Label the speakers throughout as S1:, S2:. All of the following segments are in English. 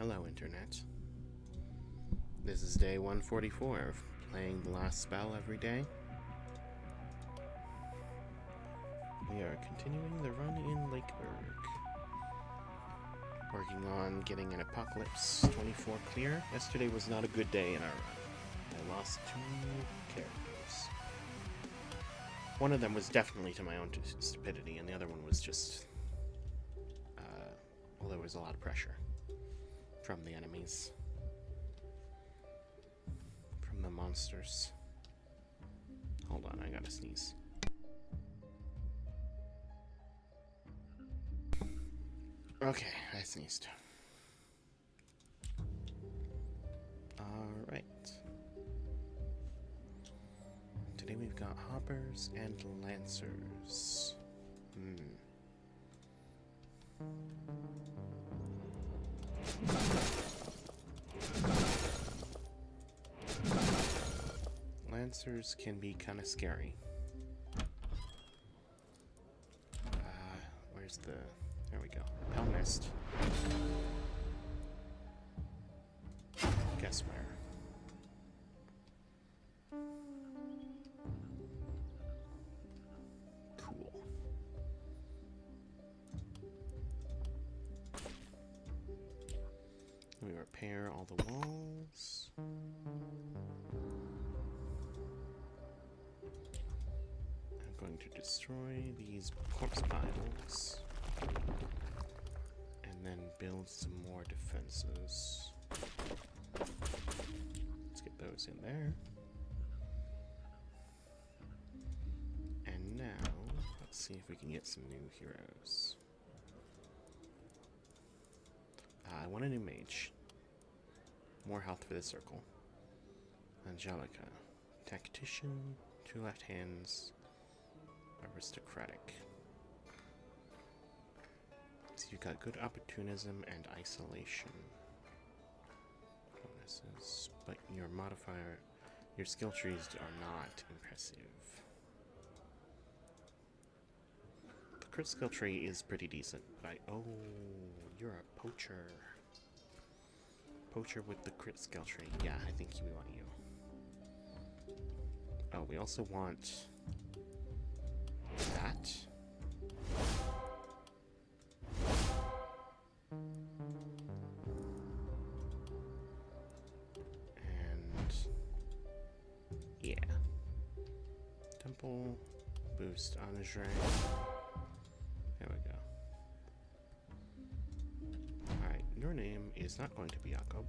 S1: Hello, Internet. This is day 144 of playing the last spell every day. We are continuing the run in Lakeburg. Working on getting an Apocalypse 24 clear. Yesterday was not a good day in our run. I lost 2 characters. One of them was definitely to my own stupidity, and the other one was just... well, there was a lot of pressure from the enemies. From the monsters. Hold on, I gotta sneeze. Okay, I sneezed. Alright. Today we've got hoppers and lancers. Lancers can be kind of scary. Where's the... There we go. Repel Mist. Guess where? Cool. We repair all the walls. I'm going to destroy these corpse piles. And then build some more defenses. Let's get those in there. And now, let's see if we can get some new heroes. I want a new mage. More health for the circle. Angelica. Tactician, 2 left hands, aristocratic. So you've got good opportunism and isolation bonuses, but your modifier, your skill trees are not impressive. The crit skill tree is pretty decent, but oh, you're a poacher. Poacher with the crit skill tree. Yeah, I think we want you. Oh, we also want that. And yeah. Temple boost Andre. There we go. Alright, your name is not going to be Jakob.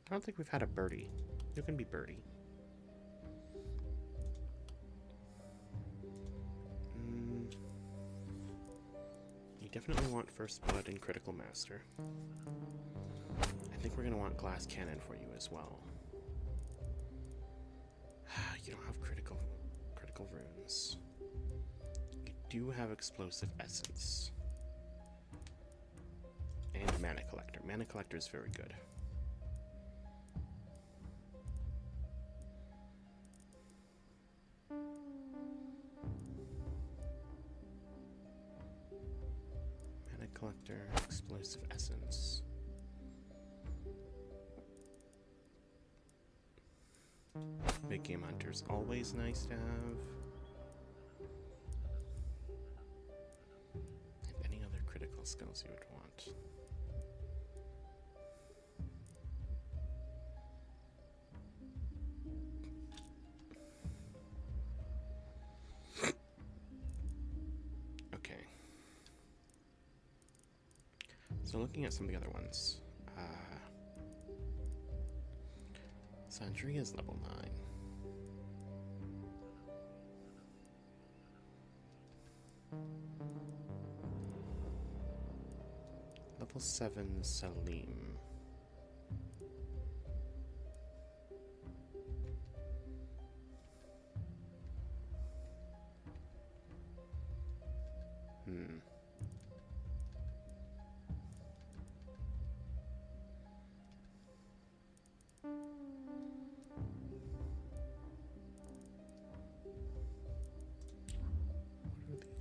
S1: I don't think we've had a birdie. You can be birdie. You definitely want First Blood and Critical Master. I think we're going to want Glass Cannon for you as well. You don't have critical runes. You do have Explosive Essence. And Mana Collector. Mana Collector is very good. Collector, Explosive Essence. Big Game Hunter's always nice to have. And any other critical skills you would want. So looking at some of the other ones, Sandria is level 9. Level 7 Salim.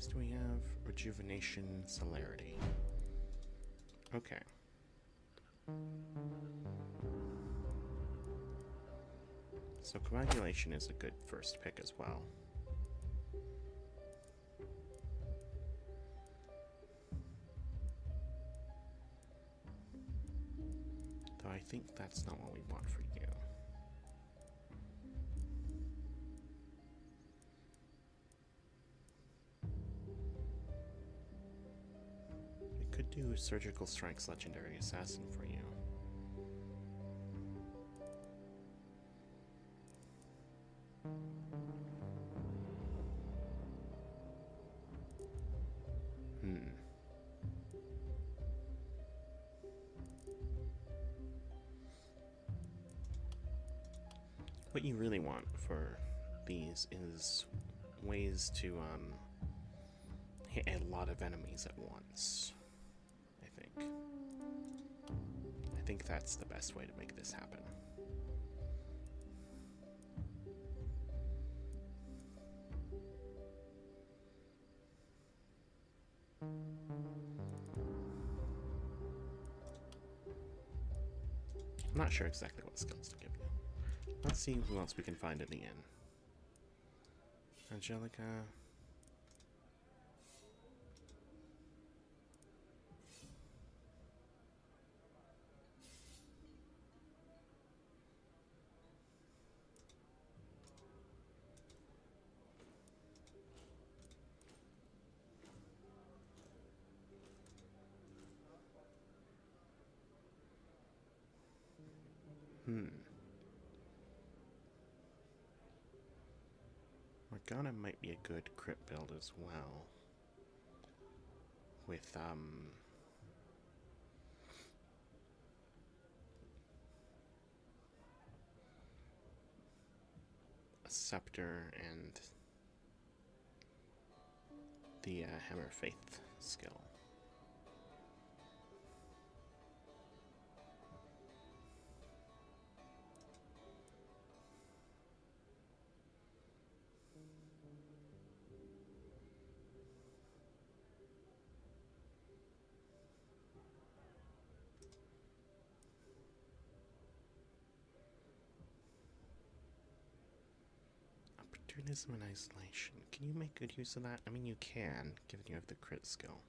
S1: do we have? Rejuvenation, celerity. Okay. So coagulation is a good first pick as well. Though I think that's not what we want for you. We could do Surgical Strike's Legendary Assassin for you. What you really want for these is ways to hit a lot of enemies at once, I think. I think that's the best way to make this happen. I'm not sure exactly what skills to give you. Let's see who else we can find in the inn. Angelica. Morgana might be a good crit build as well. With, a scepter and the Hammer Faith skill. Opportunism and isolation. Can you make good use of that? I mean, you can, given you have the crit skill.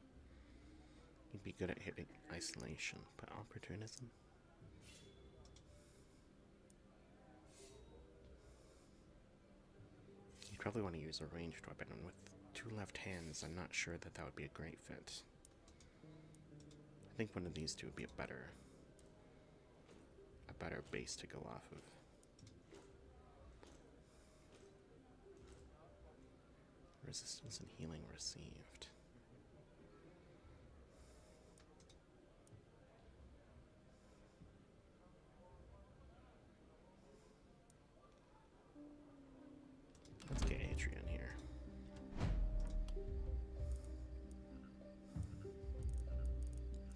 S1: You'd be good at hitting isolation, but opportunism? You'd probably want to use a ranged weapon, and with two left hands, I'm not sure that that would be a great fit. I think one of these two would be a better base to go off of. Resistance and healing received. Let's get Adrian here.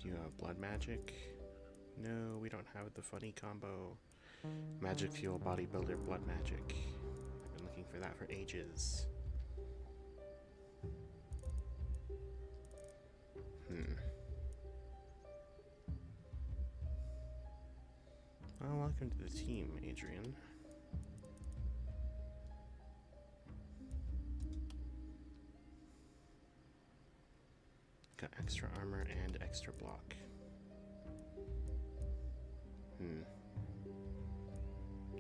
S1: Do you have blood magic? No, we don't have the funny combo. Magic fuel, bodybuilder, blood magic. I've been looking for that for ages. Well, welcome to the team, Adrian. Got extra armor and extra block.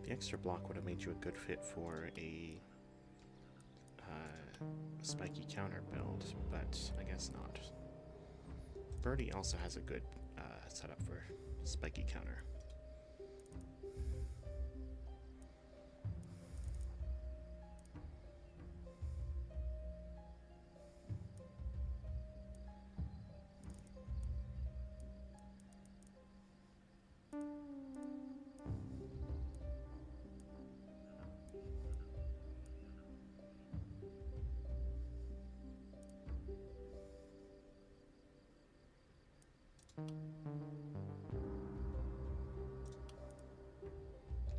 S1: The extra block would have made you a good fit for a spiky counter build, but I guess not. Birdie also has a good setup for spiky counter.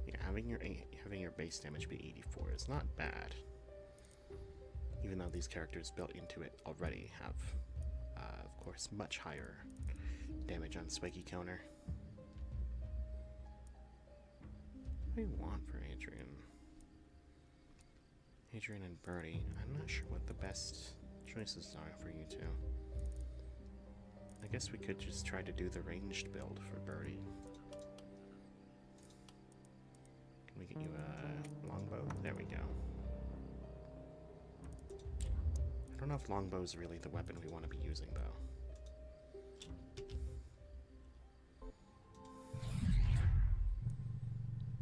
S1: Yeah, having your base damage be 84 is not bad. even though these characters built into it already have, of course, much higher damage on spiky counter. What do you want for Adrian? Adrian and Birdie. I'm not sure what the best choices are for you two. I guess we could just try to do the ranged build for Birdie. Can we get you a longbow? There we go. I don't know if longbow is really the weapon we want to be using, though.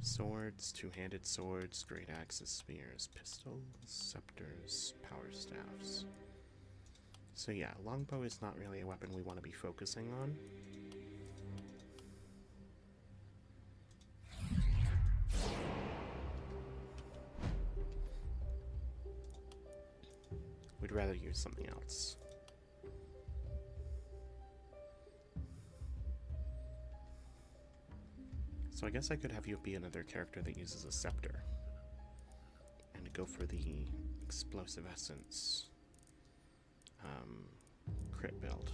S1: Swords, two-handed swords, great axes, spears, pistols, scepters, power staffs. So yeah, longbow is not really a weapon we want to be focusing on. We'd rather use something else. So I guess I could have you be another character that uses a scepter. And go for the explosive essence crit build.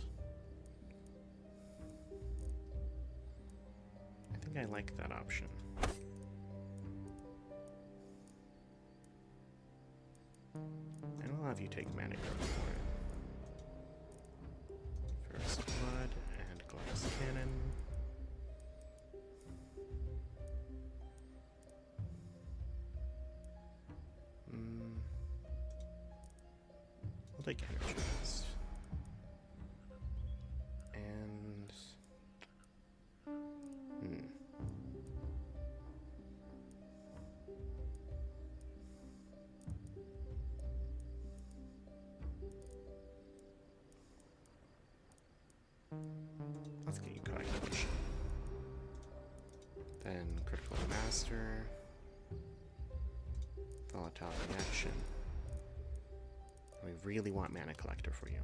S1: I think I like that option. And we'll have you take mana growth for it. First blood and glass cannon. We'll take energy blast. And let's get you coagulation. Then critical master. Volatile reaction. We really want mana collector for you.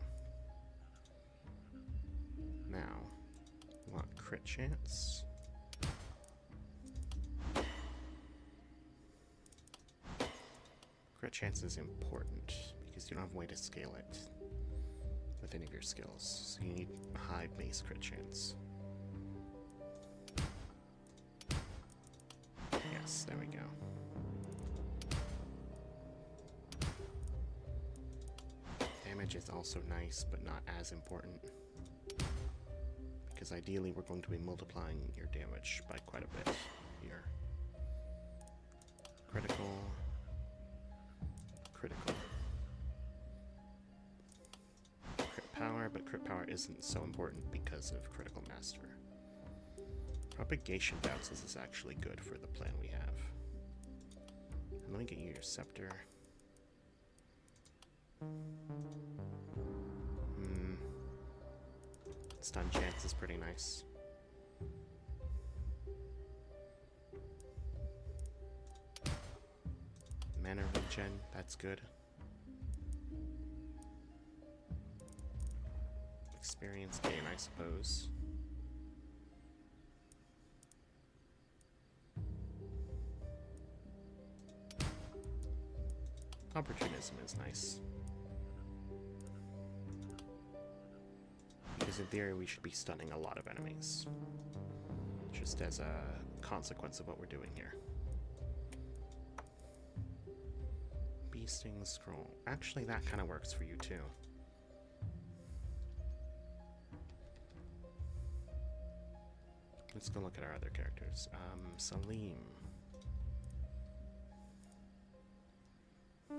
S1: Now, we want crit chance. Crit chance is important because you don't have a way to scale it with any of your skills. So you need a high base crit chance. Yes, there we go. Damage is also nice, but not as important. Because ideally we're going to be multiplying your damage by quite a bit here. Critical. Critical. Crit power, but crit power isn't so important because of critical master. Propagation bounces is actually good for the plan we have. And let me get you your scepter. Stun chance is pretty nice. Mana regen, that's good. Experience gain, I suppose. Opportunism is nice. Because in theory we should be stunning a lot of enemies. Just as a consequence of what we're doing here. Beasting scroll. Actually, that kind of works for you too. Let's go look at our other characters. Salim. I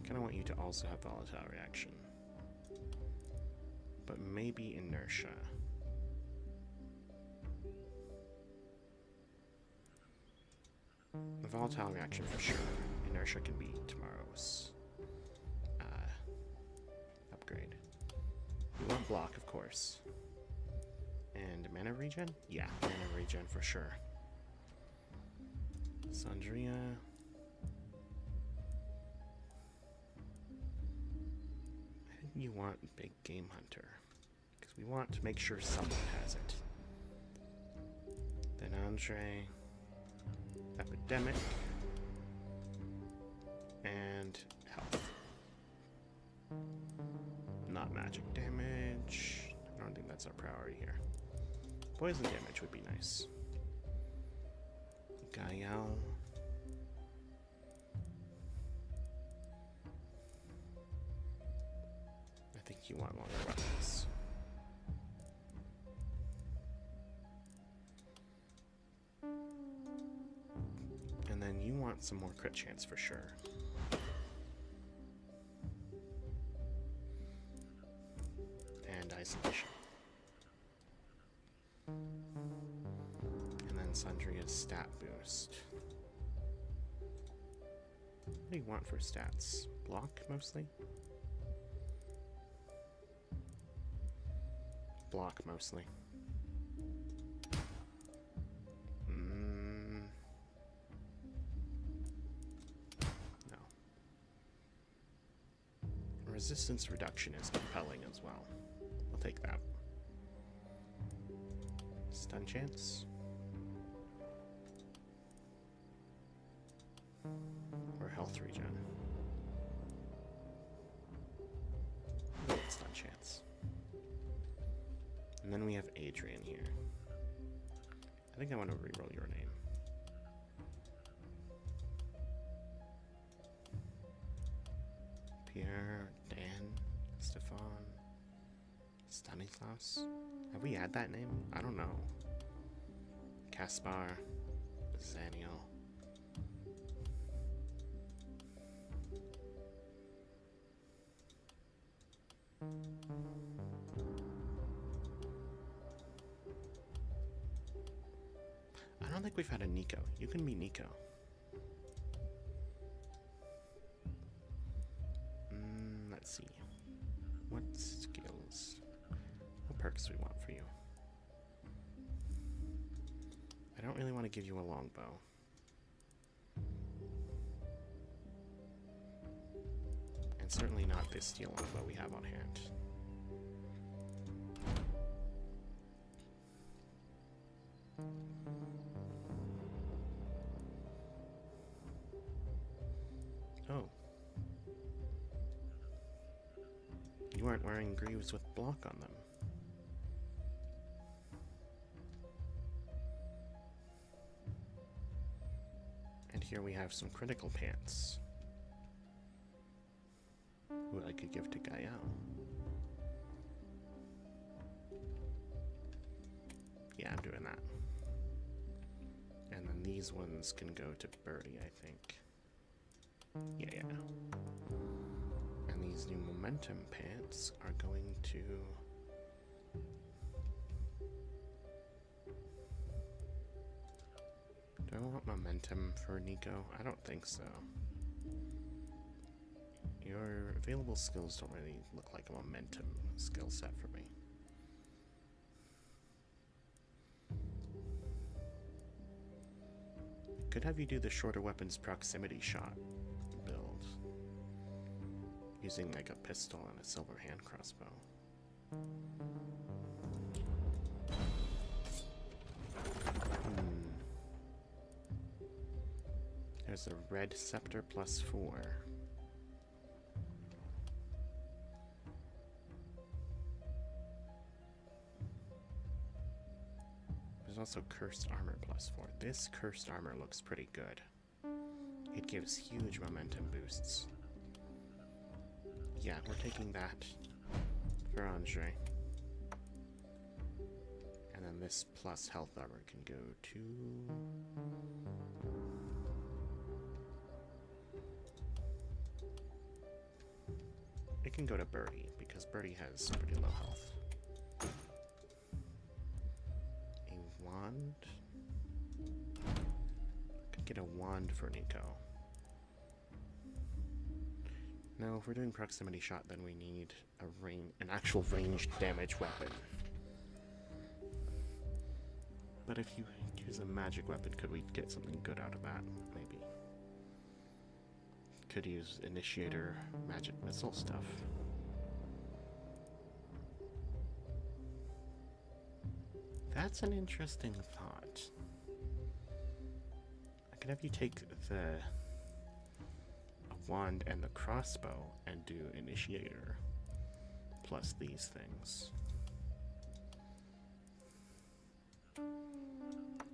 S1: kind of want you to also have volatile reaction. But maybe inertia. The volatile reaction for sure. Inertia can be tomorrow's upgrade. You want block, of course. And mana regen? Yeah, mana regen for sure. Sandria. I think you want big game hunter. Because we want to make sure someone has it. Then Andre. Epidemic. And health. magic damage. I don't think that's our priority here. Poison damage would be nice. Gael. I think you want longer weapons. And then you want some more crit chance for sure. And isolation. And then Sundry's stat boost. What do you want for stats? Block mostly? Block mostly. No. Resistance reduction is compelling as well. I'll take that. Stun chance. Or health regen. Stun chance. And then we have Adrian here. I think I want to reroll your name. Pierre, Dan, Stefan, Stanislaus. Have we had that name? I don't know. Caspar, Zaniel. I don't think we've had a Nico. You can be Nico. Let's see. What skills? What perks do we want for you? I don't really want to give you a longbow. And certainly not this steel longbow we have on hand. Oh. You aren't wearing greaves with block on them. And here we have some critical pants. Who I could give to Gael. Yeah, I'm doing that. And then these ones can go to Birdie, I think. Yeah. And these new momentum pants are going to... Do I want momentum for Nico? I don't think so. Your available skills don't really look like a momentum skill set for me. Could have you do the shorter weapons proximity shot build. Using like a pistol and a silver hand crossbow. There's a red scepter +4. There's also cursed armor +4. This cursed armor looks pretty good. It gives huge momentum boosts. Yeah, we're taking that for Andre. And then this plus health armor can go to... It can go to Birdie, because Birdie has pretty low health. A wand? Could get a wand for Nico. No, if we're doing proximity shot, then we need an actual ranged damage weapon. But if you use a magic weapon, could we get something good out of that? Maybe. Could use initiator magic missile stuff. That's an interesting thought. I could have you take the wand and the crossbow and do initiator plus these things.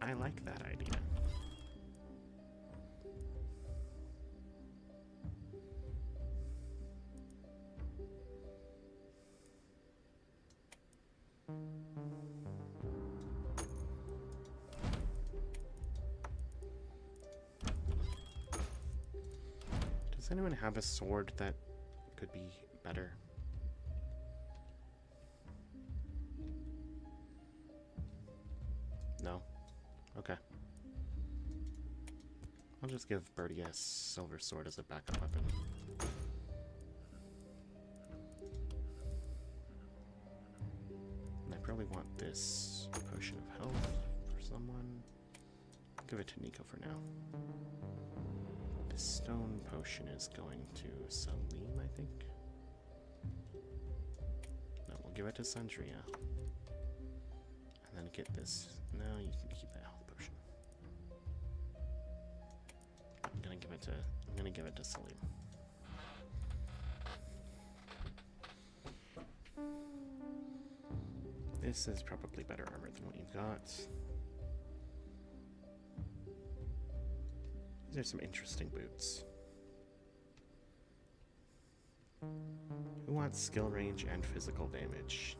S1: I like that idea. Does anyone have a sword that could be better? No? Okay. I'll just give Birdie a silver sword as a backup weapon. And I probably want this potion of health for someone. I'll give it to Nico for now. This stone potion is going to Salim, I think. No, we'll give it to Sandria. And then get this. No, you can keep that health potion. I'm gonna give it to Salim. This is probably better armor than what you've got. These are some interesting boots. Who wants skill range and physical damage?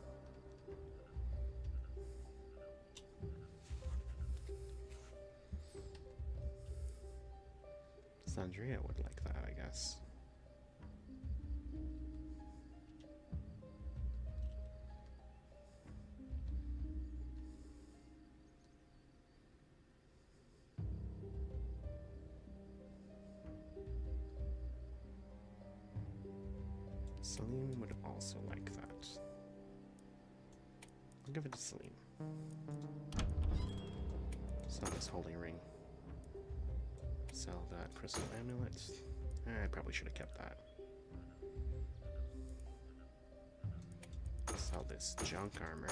S1: Sandria would like that, I guess. Salim would also like that. I'll give it to Salim. Sell this holy ring. Sell that crystal amulet. I probably should have kept that. Sell this junk armor.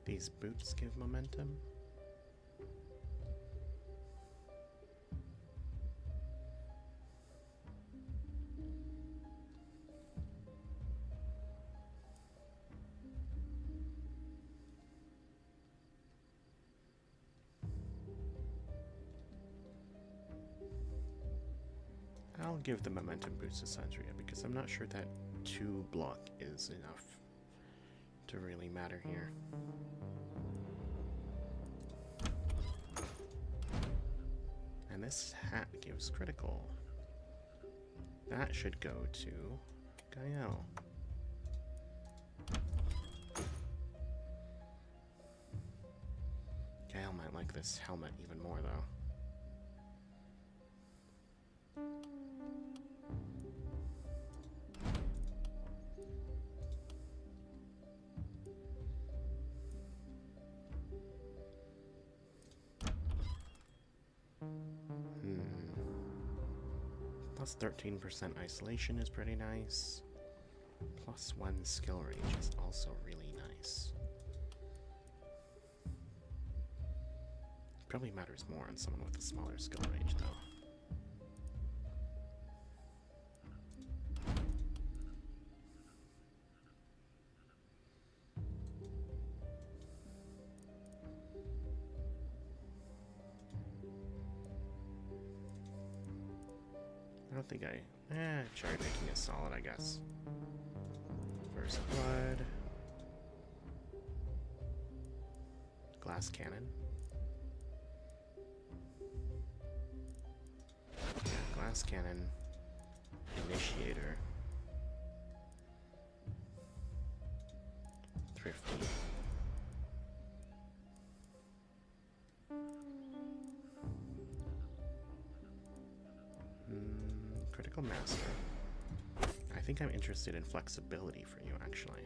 S1: These boots give momentum. I'll give the momentum boots to Sandria because I'm not sure that 2 block is enough to really matter here. And this hat gives critical. That should go to Gael. Gael might like this helmet even more though. Plus 13% isolation is pretty nice. Plus 1 skill range is also really nice. Probably matters more on someone with a smaller skill range though. I don't think cherry picking is solid, I guess. First blood. Glass cannon. Yeah, glass cannon. Initiator. Thrifty. Critical Master. I think I'm interested in flexibility for you, actually.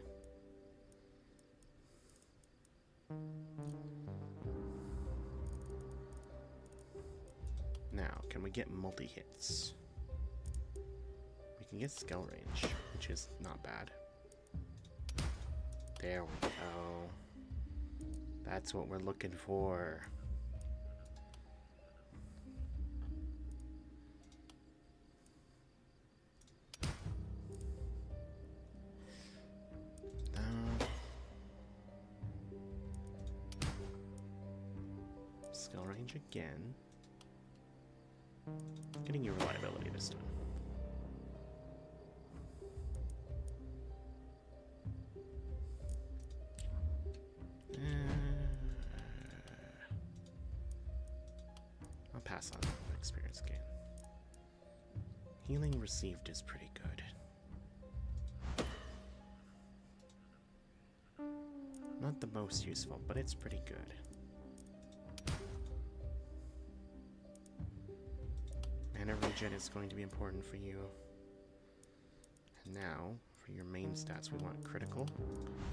S1: Now, can we get multi-hits? We can get skill range, which is not bad. There we go. That's what we're looking for. Skill range again. Getting your reliability this time. I'll pass on experience gain. Healing received is pretty good. Not the most useful, but it's pretty good. Mana regen is going to be important for you. And now, for your main stats, we want critical,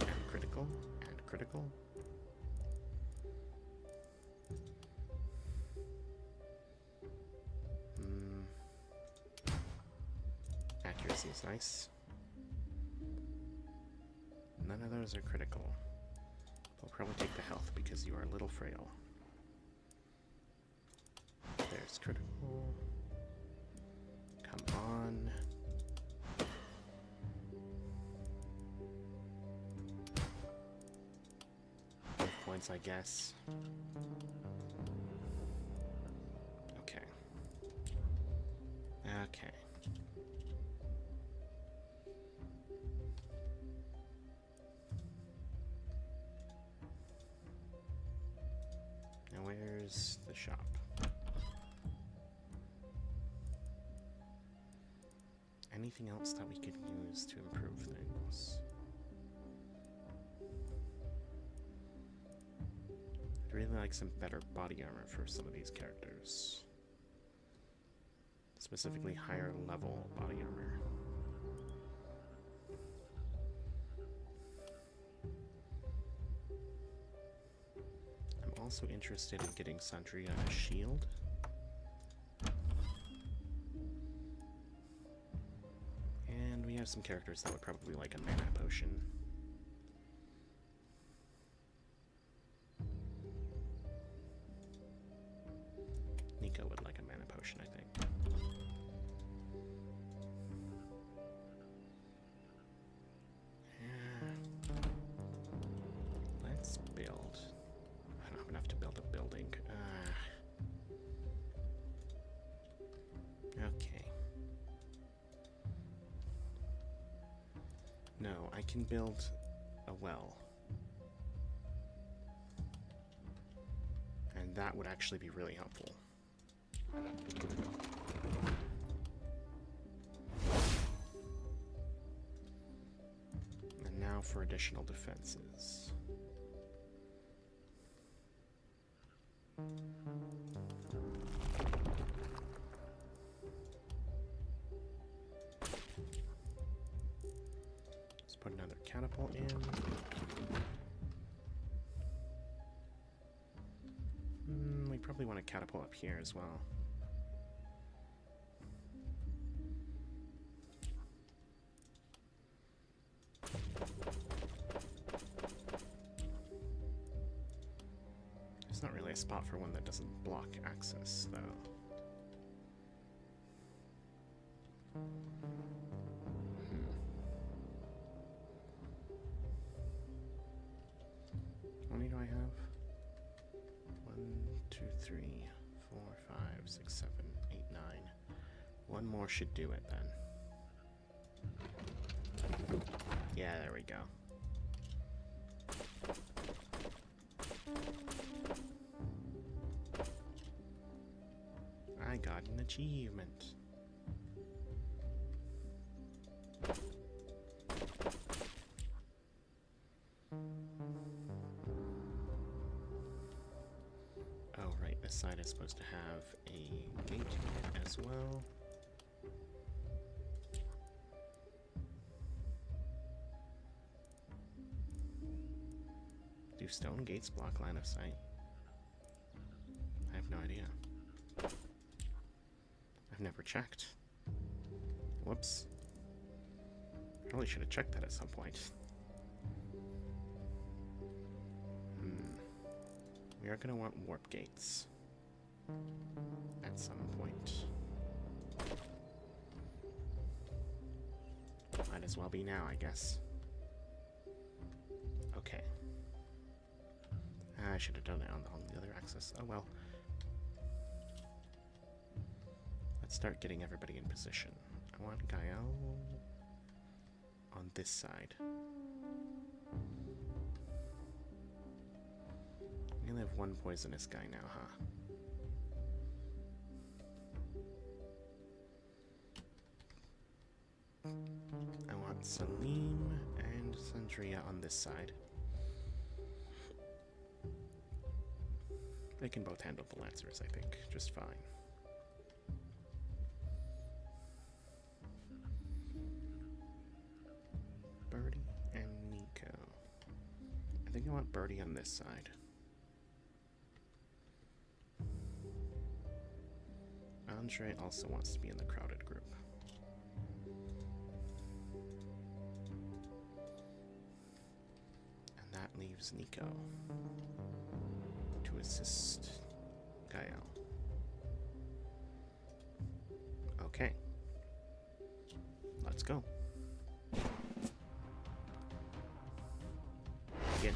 S1: and critical, and critical. Accuracy is nice. None of those are critical. We'll probably take the health because you are a little frail. There's critical. Come on. Points, I guess. Okay. Okay. Now where's the shop? Anything else that we could use to improve things? I'd really like some better body armor for some of these characters. Specifically higher level body armor. I'm also interested in getting Sandria a shield. And we have some characters that would probably like a mana potion. Nico would like a mana potion, I think. Let's build. I don't have enough to build a building. Okay. No, I can build a well. And that would actually be really helpful. And now for additional defenses. Let's put another catapult in. We probably want a catapult up here as well. There's not really a spot for one that doesn't block access, though. How many do I have? 1, 2, 3, 4, 5, 6, 7, 8, 9. One more should do it then. Yeah, there we go. I got an achievement. Oh, right, this side is supposed to have a gate in it as well. Do stone gates block line of sight? I have no idea. I've never checked. Whoops. Probably should have checked that at some point. We are going to want warp gates at some point. Might as well be now, I guess. Okay. I should have done it on the other axis. Oh well. Let's start getting everybody in position. I want Gael on this side. We only have one poisonous guy now, huh? I want Salim and Sandria on this side. They can both handle the Lancers, I think, just fine. Birdie and Nico. I think I want Birdie on this side. Andre also wants to be in the crowded group. And that leaves Nico to assist Gael. Okay. Let's go. Begin.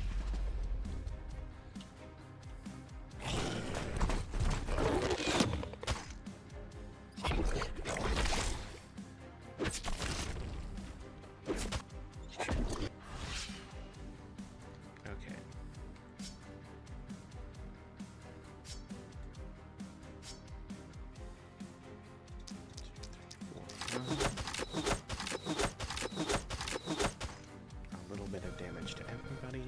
S1: A little bit of damage to everybody.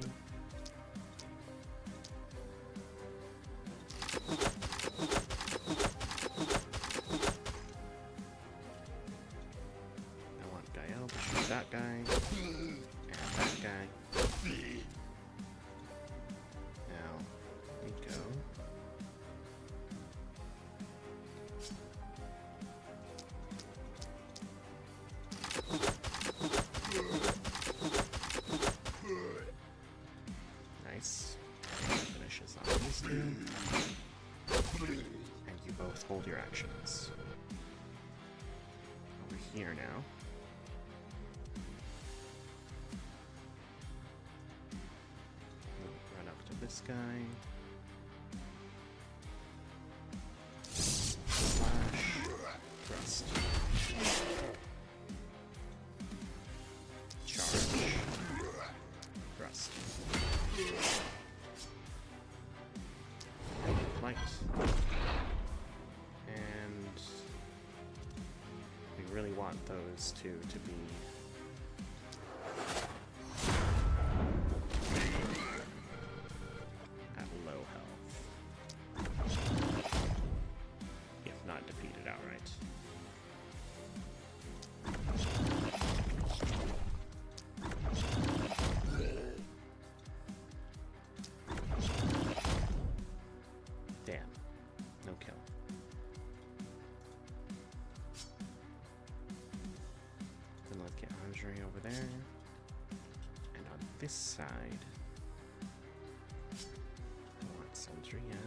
S1: I want Gael to shoot that guy. And that guy. Now, Nico. Nice. Finishes on these two. And you both hold your actions. Over here now. Run up to this guy. Slash. Thrust. Charge. Thrust. Flight. And we really want those two to be at low health, if not defeated outright. Damn. No kill. Then let's get Andre over there. And on this side, I want Sandria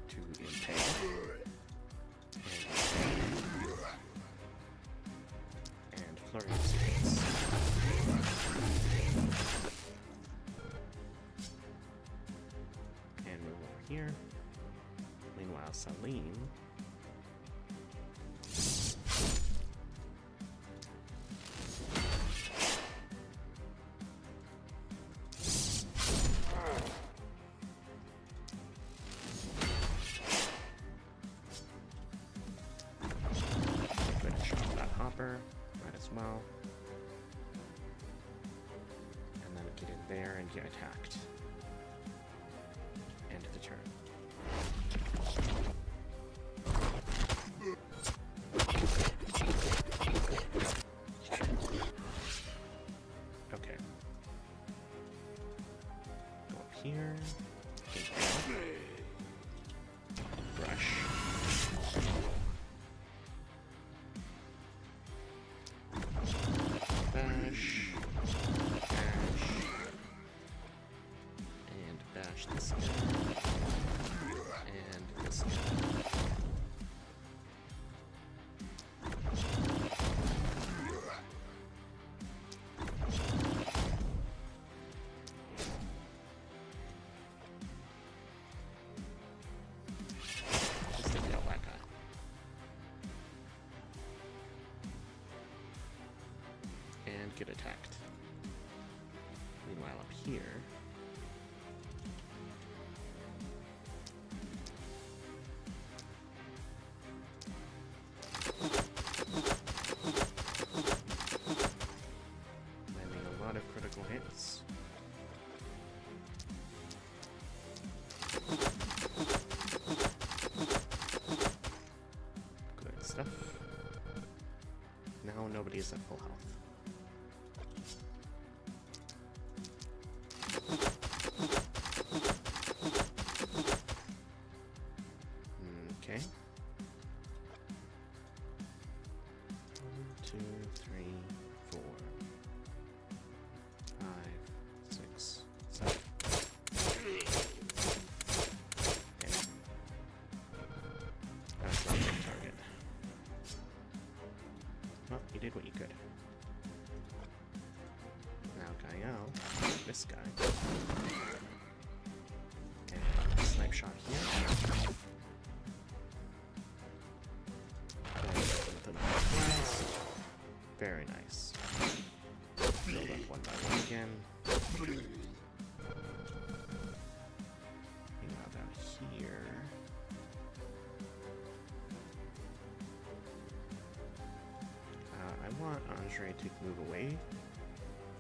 S1: to impale. And flurry of spades. And move over here. Meanwhile, Salim finish off that hopper, might as well. And then get in there and get attacked. End of the turn. Okay. here. Brush. Bash. Bash. And bash this guy. And this guy. Get attacked. Meanwhile, up here, landing a lot of critical hits. Good stuff. Now nobody is at full health. Okay. 1, 2, 3, 4, 5, 6, 7. Okay. That's not a good target. Well, you did what you could. Now, Gael, this guy. And snipe shot here. Very nice. Build up one by one again. Hang out down here. I want Andre to move away,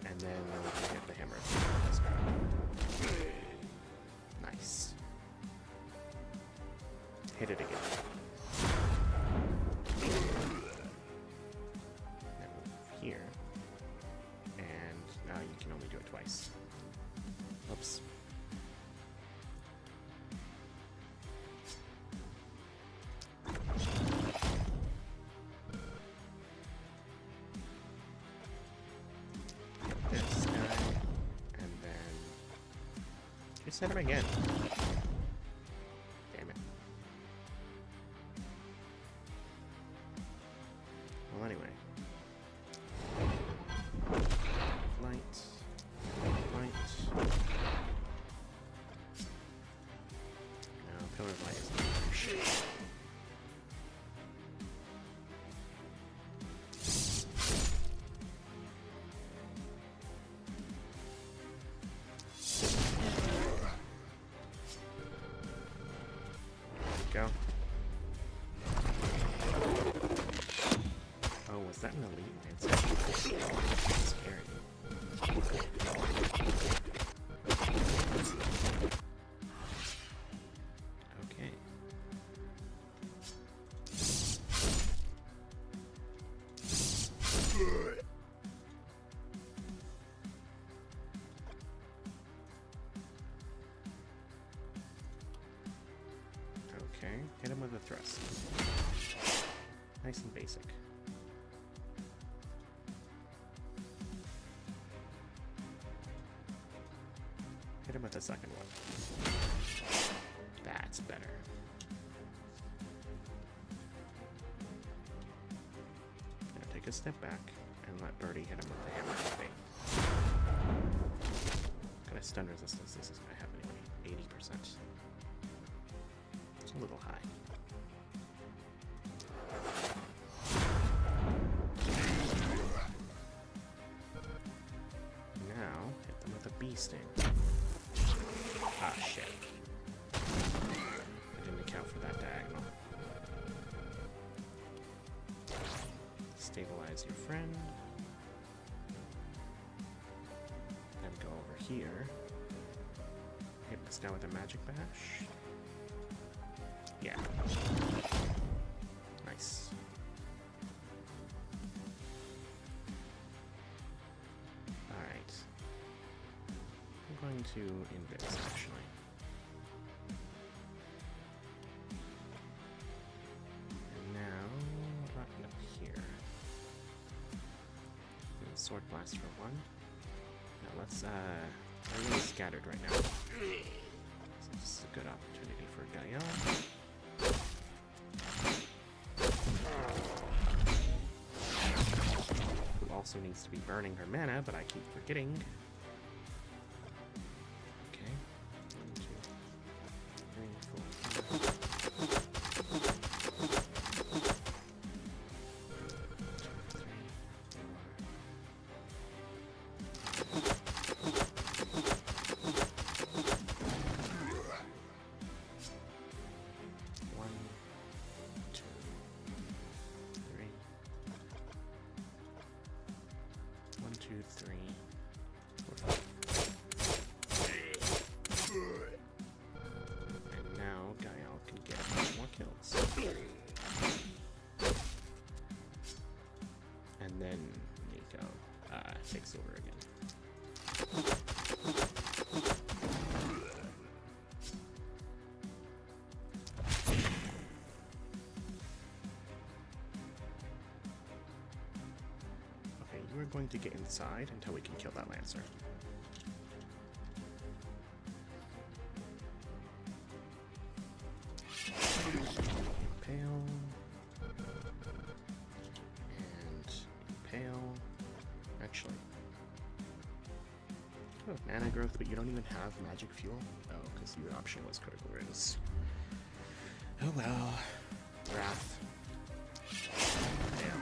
S1: and then we can hit the hammer. Nice. Hit it again. Here, and now you can only do it twice. Oops. This guy, and then just hit him again. Damn it. Well, anyway. Light. No, Pillar of Light is not shit. Go. Oh, was that an elite lance? That's scary. Okay. Okay, hit him with a thrust. Nice and basic. Hit him with the second one. That's better. Now take a step back and let Birdie hit him with the hammer and bait. What kind of stun resistance does this guy have anyway? 80%. It's a little high. Now, hit them with a bee sting. Ah, shit. I didn't account for that diagonal. Stabilize your friend. Then go over here. Hit this down with a magic bash. Yeah. Nice. Alright. going to invis, actually. And now, what about up here? Sword Blast for 1. Now let's, we're really scattered right now. So this is a good opportunity for Gael. Who also needs to be burning her mana, but I keep forgetting. Okay. 1, 2, 3, 4, 5. 3, 4, 5. And now Gael can get a bunch more kills. And then Nico takes over again. We're going to get inside until we can kill that Lancer. Impale. And Impale. Actually. Oh, mana growth, but you don't even have magic fuel? Oh, because your option was critical runes. Oh well. Wrath. Damn.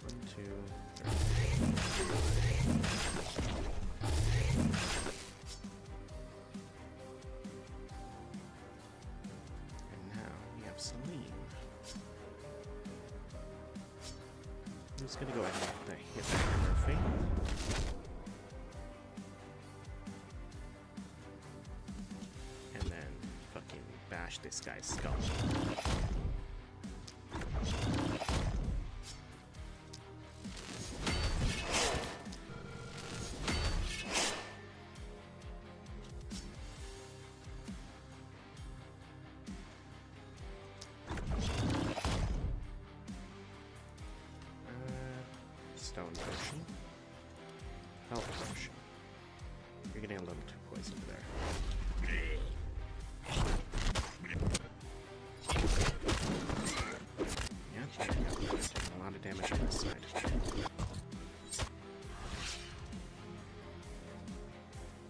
S1: 1, 2, 3. And now we have Celine. I'm just gonna go ahead and hit that Hammer of Fate. And then fucking bash this guy's skull. Stone potion. Health potion. You're getting a little too poisoned there. Yeah, taking a lot of damage on this side.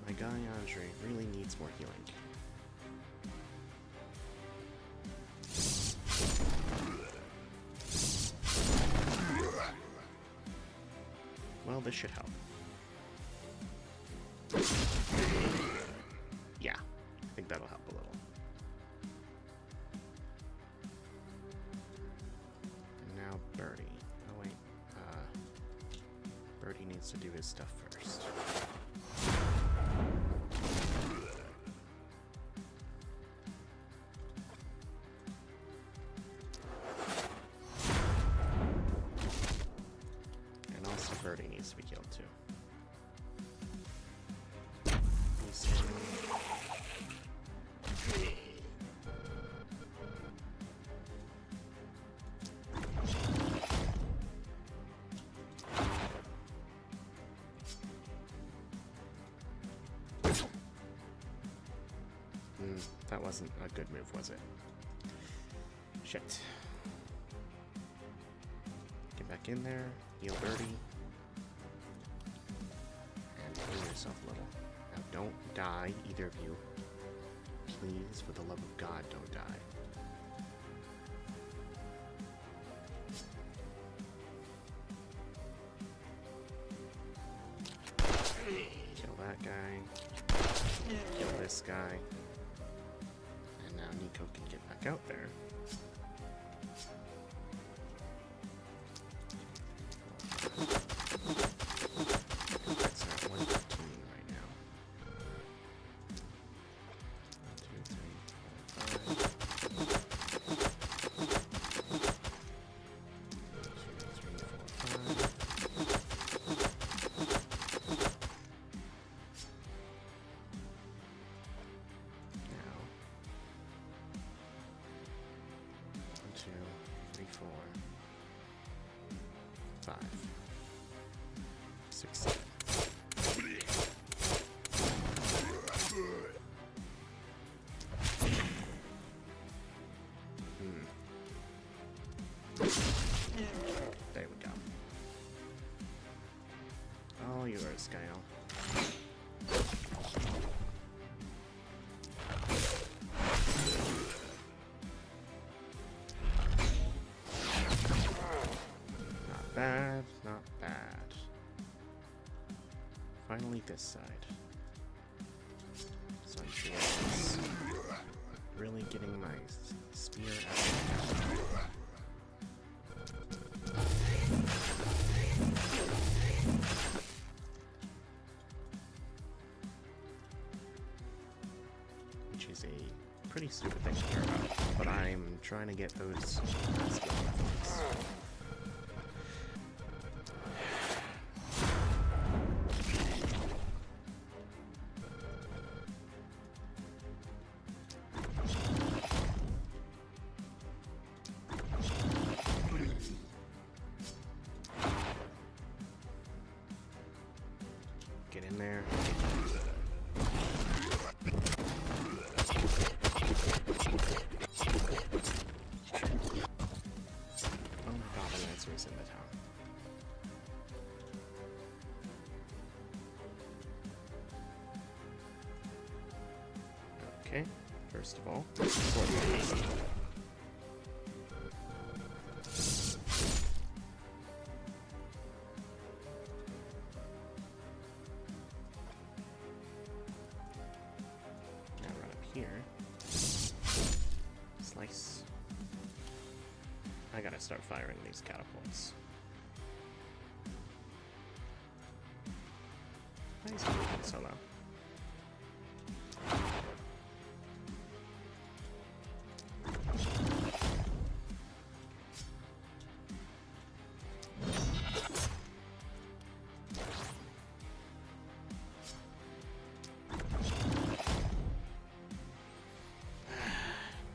S1: My guy Andre really needs more healing. Well, this should help. Yeah, I think that'll help a little. And now Birdie. Oh wait, Birdie needs to do his stuff first. Birdie needs to be killed too. That wasn't a good move, was it? Shit. Get back in there, heal Birdie. Heal yourself a little. Now don't die, either of you. Please, for the love of God, don't die. Kill that guy. Kill this guy. And now Nico can get back out there. That's at 115 right now. 1, 2, 3, 4, 5. 2, 3, 4, 5. 6, 7. There we go. All yours, Kyle. Not bad, not bad. Finally this side. So I'm sure it's really getting my spear out. Which is a pretty stupid thing to care about, but I'm trying to get those skill methods. Get in there. Oh my god, the Lancer is in the town. Okay, first of all, here. Slice. I gotta start firing these catapults. Why is it moving so low?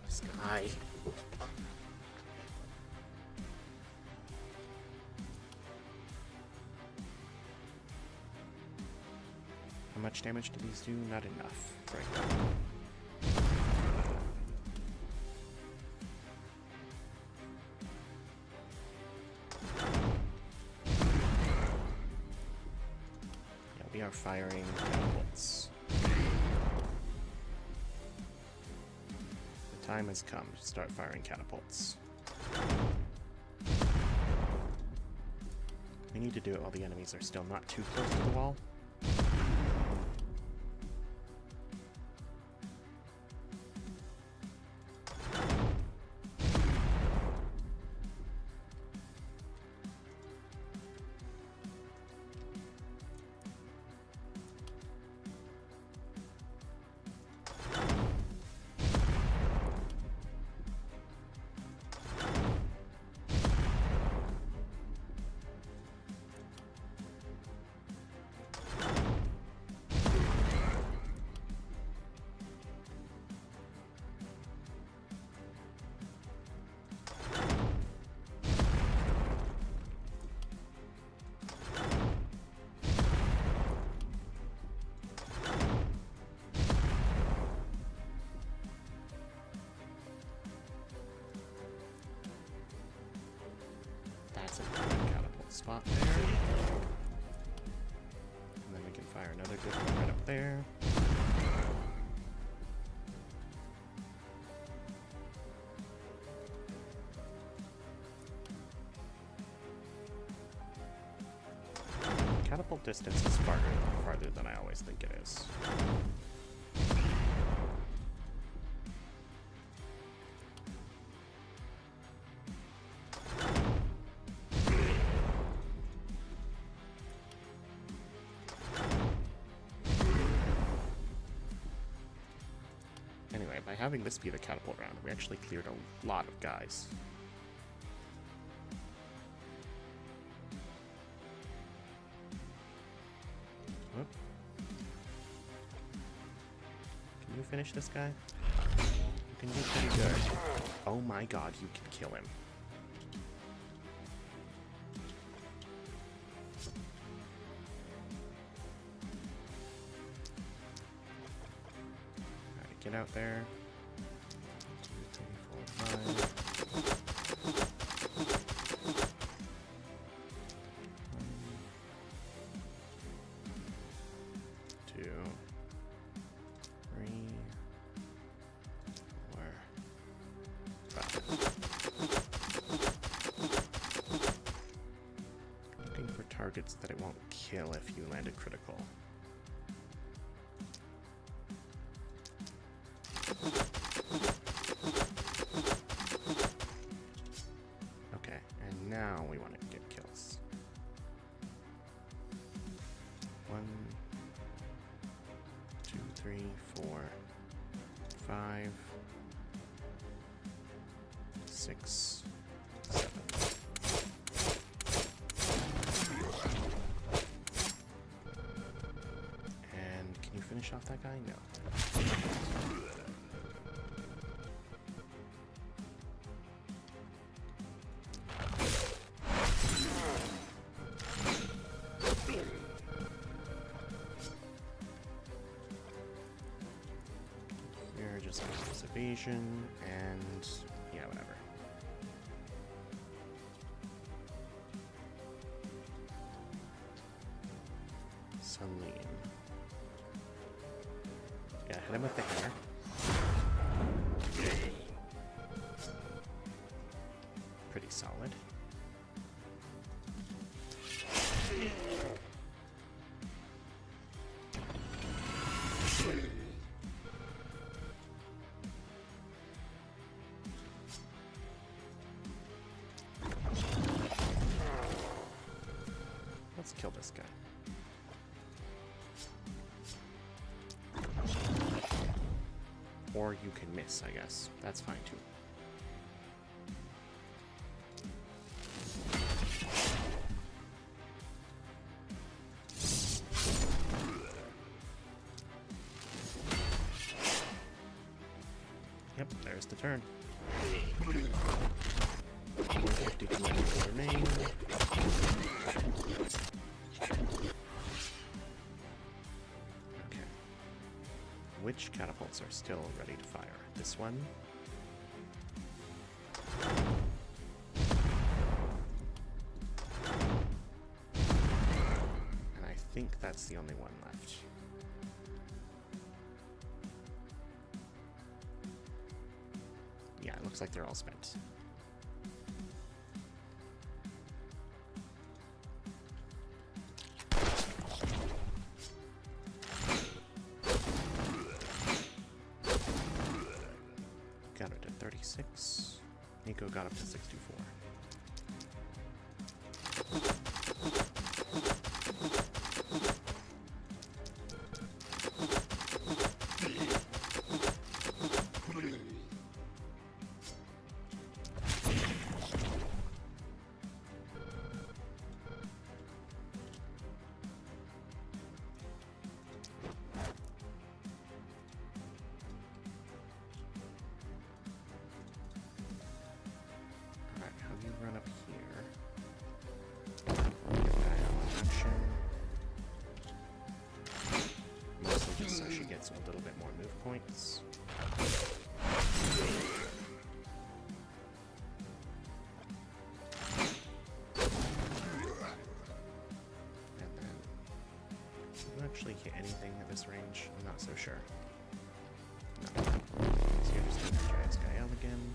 S1: Sky. How much damage do these do? Not enough. Right. Yeah, we are firing catapults. The time has come to start firing catapults. We need to do it while the enemies are still not too close to the wall. That's a good catapult spot there. And then we can fire another good one right up there. Catapult distance is farther than I always think it is. Anyway, by having this be the catapult round, we actually cleared a lot of guys. Whoop. Can you finish this guy? You can do pretty good. Oh my god, you can kill him. Get out there. 1, 2, 3, 4, 5. 1, 2, 3, 4, 5. Looking for targets that it won't kill if you land a critical. Okay, and now we want to get kills. 1, 2, 3, 4, 5, 6, 7. And can you finish off that guy? No. Here, just evasion, and yeah, whatever. Sunbeam. Yeah, hit him with the hammer. Pretty solid. Let's kill this guy. Or you can miss, I guess. That's fine too. Yep, there's the turn. 150 commanders remain. Okay. Which catapults are still ready to fire? This one? And I think that's the only one left. Yeah, it looks like they're all spent. Got it at 36. Nico got up to 64. Run up here. Get that out of action. Mostly just so she gets a little bit more move points. And then, can you actually hit anything at this range? I'm not so sure. No. So you're just gonna try this guy out again.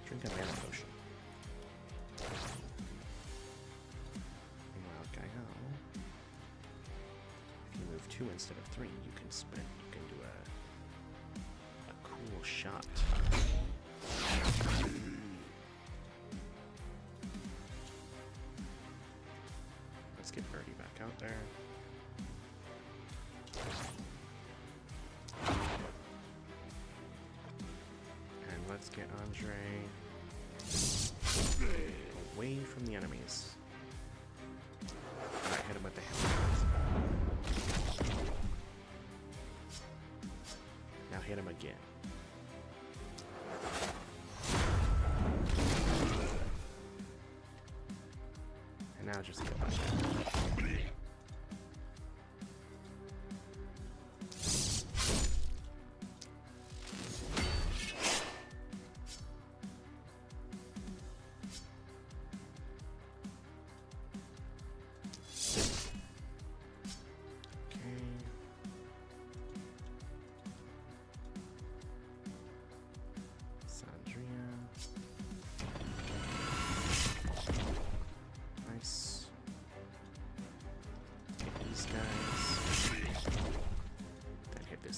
S1: Drink a mana potion. Meanwhile, Gael, if you move 2 instead of 3, you can sprint. You can do a cool shot. Let's get Birdie back out there. Let's get Andre away from the enemies. Alright, hit him with the hammer. Now hit him again. I'll just kill that guy.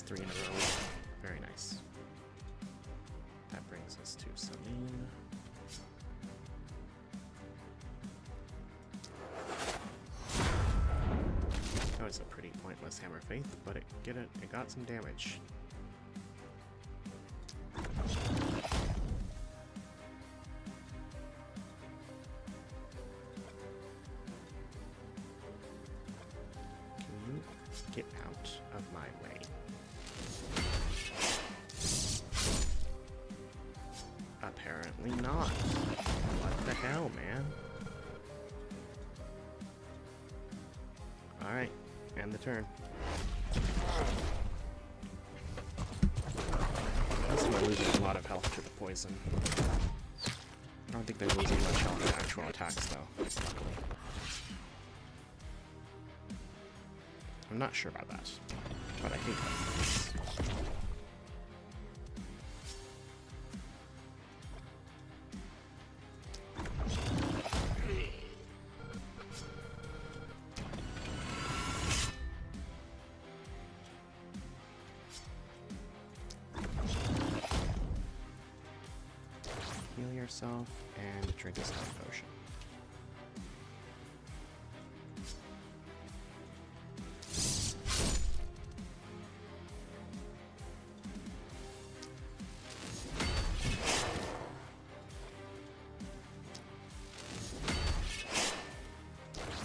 S1: Three in a row. Very nice. That brings us to Celine. That was a pretty pointless Hammer Faith, but it got some damage. Can you get out of my way? Apparently not. What the hell, man? Alright, end the turn. This one losing a lot of health to the poison. I don't think they're losing much health to actual attacks, though. Luckily. I'm not sure about that, but I think that's the case. Heal yourself and drink a stone potion.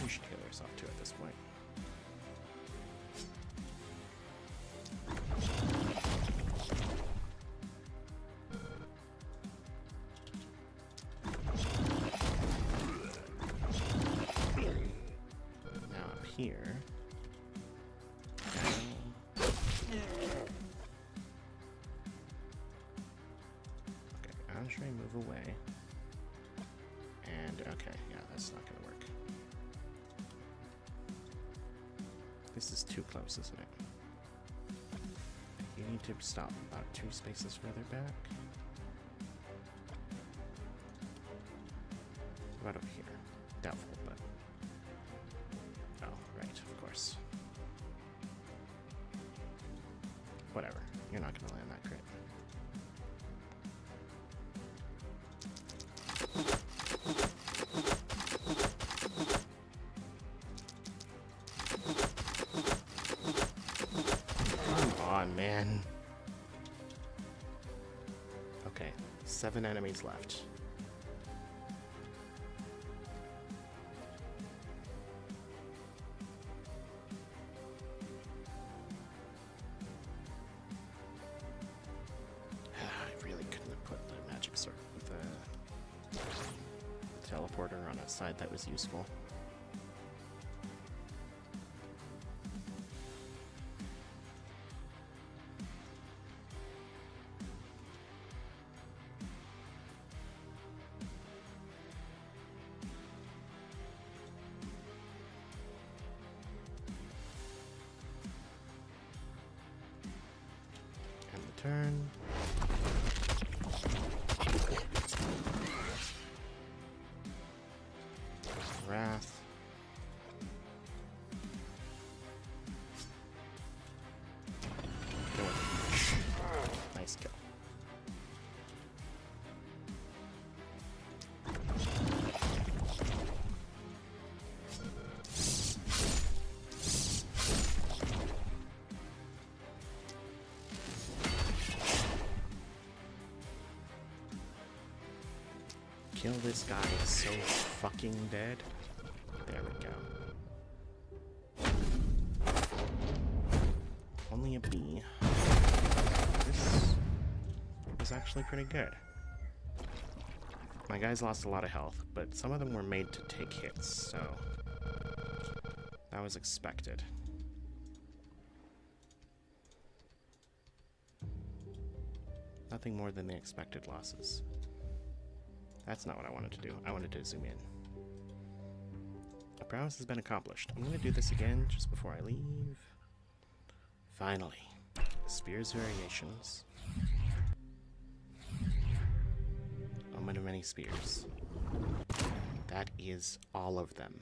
S1: You should heal yourself too at this point. Here. Okay, I'll try and move away. And okay, yeah, that's not gonna work. This is too close, isn't it? You need to stop about 2 spaces further back. What about over here? Doubtful, but of course. Whatever. You're not gonna land that crit. Come on, man. Okay, 7 enemies left. Teleporter on a side that was useful. End the turn. Wrath. Nice kill. Kill this guy, he's so fucking dead. There we go. Only a B. This is actually pretty good. My guys lost a lot of health, but some of them were made to take hits, so that was expected. Nothing more than the expected losses. That's not what I wanted to do. I wanted to zoom in. A promise has been accomplished. I'm going to do this again just before I leave. Finally. Spears variations. Omen of many spears. That is all of them.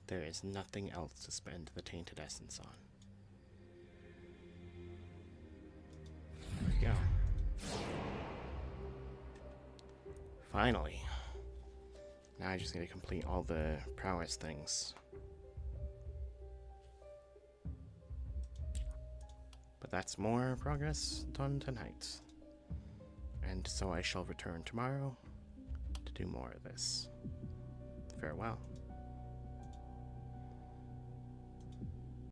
S1: There is nothing else to spend the tainted essence on. There we go. Finally. Now I just need to complete all the prowess things. But that's more progress done tonight. And so I shall return tomorrow to do more of this. Farewell.